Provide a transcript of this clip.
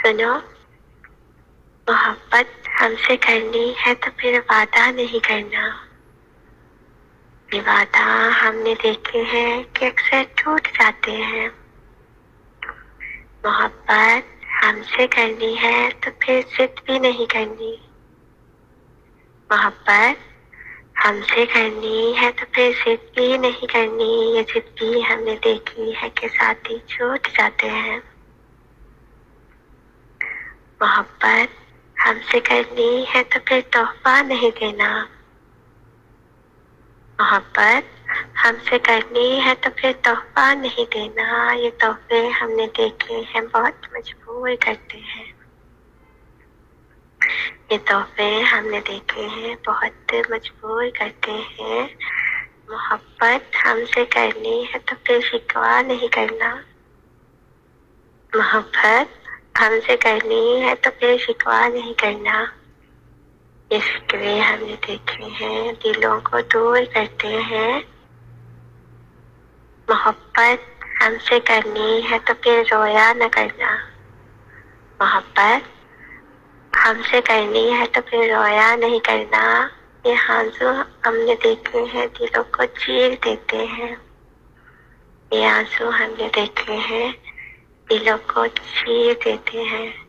सुनो, मोहब्बत हमसे करनी है तो फिर वादा नहीं करना। ये वादा हमने देखे हैं कि अक्सर टूट जाते हैं। मोहब्बत हमसे करनी है तो फिर जिद भी नहीं करनी। मोहब्बत हमसे करनी है तो फिर जिद भी नहीं करनी। ये जिद भी हमने देखी है कि साथी छूट जाते हैं। मोहब्बत हमसे करनी है तो फिर तोहफा नहीं देना। मोहब्बत हमसे करनी है तो फिर तोहफा नहीं देना। ये तोहफे हमने देखे हैं बहुत मजबूर करते हैं। ये तोहफे हमने देखे हैं बहुत मजबूर करते हैं। मोहब्बत हमसे करनी है तो फिर शिकवा नहीं करना। मोहब्बत हमसे करनी है तो फिर शिकवा नहीं करना। ये शिकवे हमने देखे हैं दिलों को दूर करते हैं। मोहब्बत हमसे करनी है तो फिर रोया न करना। मोहब्बत हमसे करनी है तो फिर रोया नहीं करना। ये आंसू हमने देखे हैं दिलों को चीर देते हैं। ये आंसू हमने देखे हैं दिलों को चीर देते हैं।